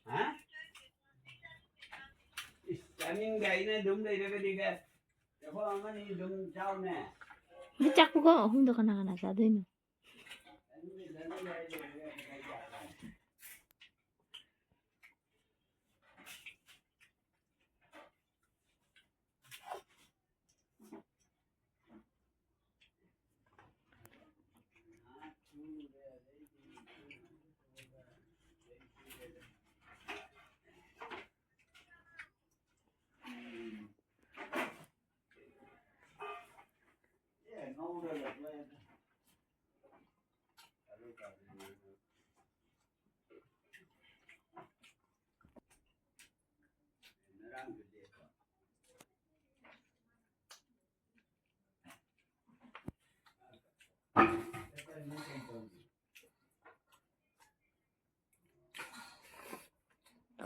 hả mình gầy nè đúng đây cái đi kìa cho con nó đi đúng sau nè chắc có không được nào là sao đây nữa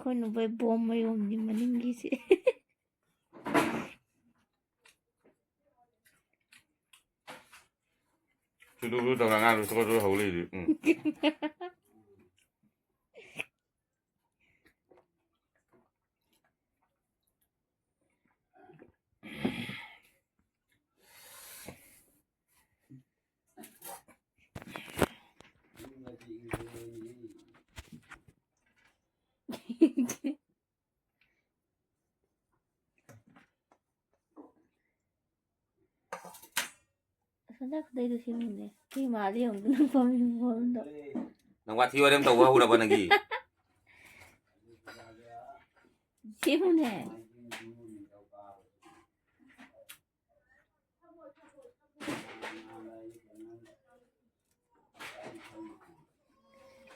คนไปบวมไม่ยอมยิ่งมันยิ่งกี่สิ Dulu tangan lu suka hauli di. Sana kadai tu sih mana? Ni mari orang tu nampak minum tu. Nang wati wa dem tahu hu da banagi. Sih mana?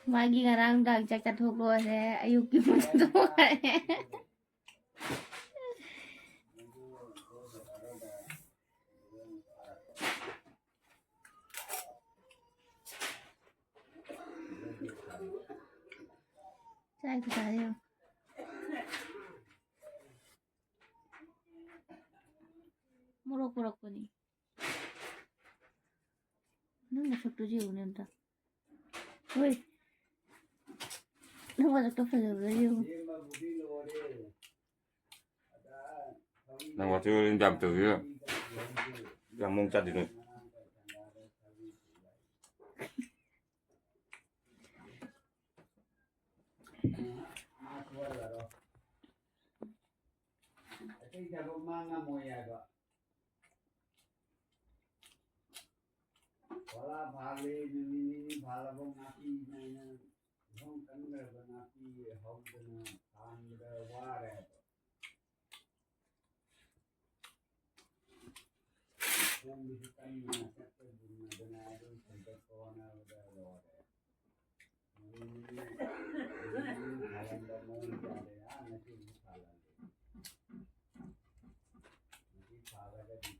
Magi ngarang dah cacat huklo saya ayuk gimana tu Saya saya. Murok ni. Nung छोटू जी होने उनका. Woi. Nung ada tu pada beli. Nang wati wa jam tu ya. Jam mung cat di. Wala bhale ni bhala bo ngati na hong kan na ngati hong na tan da ware hong bi kan na sakta na na do sankat ko na da ware ni halan da mo ya de ya na ki phala ni phala ga di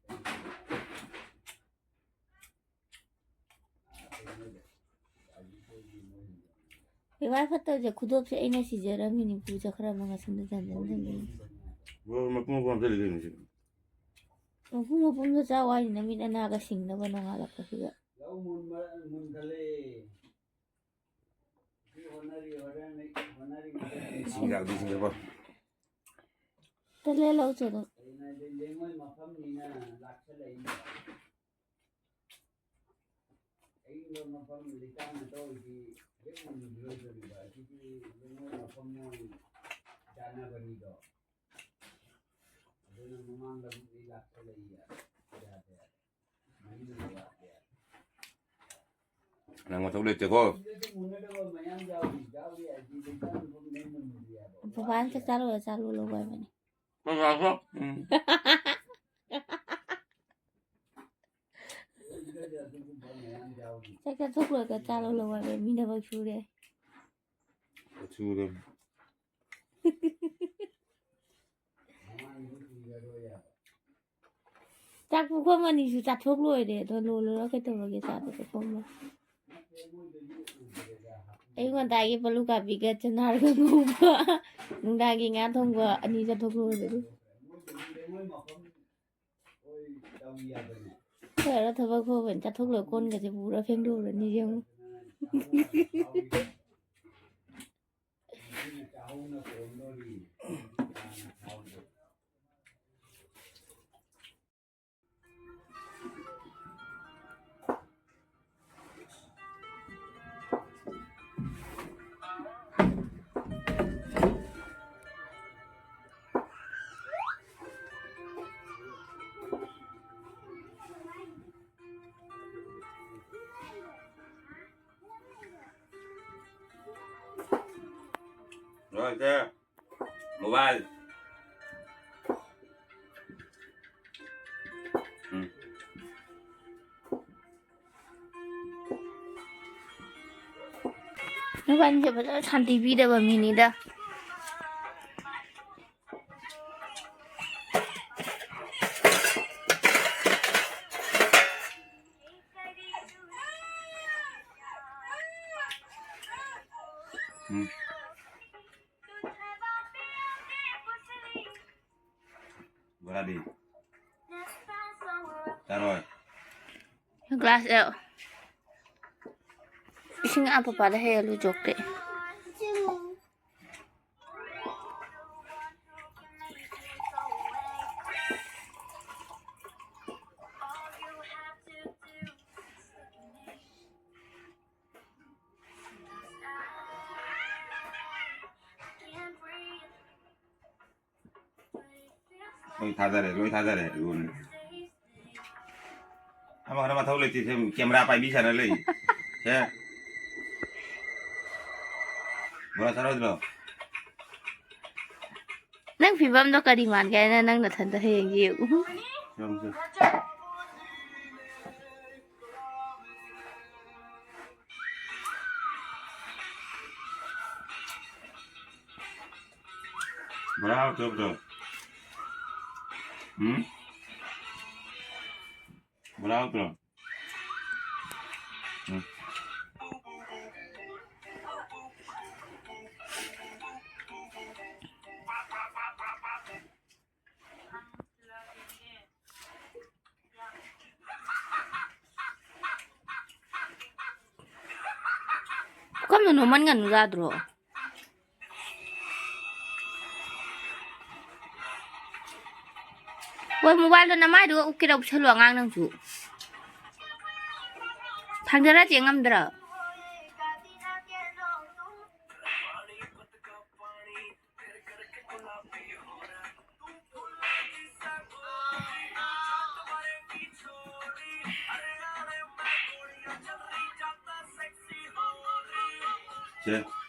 Iwan foto je kudo pse ina si jara mini puja kara mga sanda janda janda. Wa makmu ba beli ni. Aku mau pun tu cawa ni namin anak asing na bano ngalap kasi ga. lau mun kale di honari Singgah di singgah ba. Tale lau chodo. ina de lemoi mafam ni na laksa lai ai lo mafam litan to di lemoi ni lo di ba di lemoi mafam mo dana bani do aduna mamang da ni laksa lai ya ya ya mani do ya ya Nang wati ulit ko. Papan sa calo lo gay mani. Masa. Saya tu kalau ke calo lo gay mani minda bag sure. Sure. Tak bukan mani su tak thok lo de to lo ke to ke sa to kom lo. Ai ngon ta ki palu ka bi ke chanar ko ba. Nung da ki nga thong ko ani sa thok lo de. Thế là thằng cô vẫn chặt thuốc lửa con cái gì bù ra phèn đồ rồi như vậy. चाहूँ ना Kondoli rồi chưa mobile Nó ban giờ vẫn thành tivi đâu mà mini đó. Bora đi ra rồi Glass out. Ising apa pada hay lu jok deh. lôi tha ra để luôn nó mà thâu lên thì thêm camera phải bisa nó lấy thế bora sao rồi Nang phim đó cái đi màn cái này nang là thành hay nhiều. không chưa bora betul bora betul Kok minuman kan enggak, Bro? Woi, mobile đó nằm ai được ok đâu chơi loạn ngang năng chủ. Thằng đó tiếng ngâm đó. chưa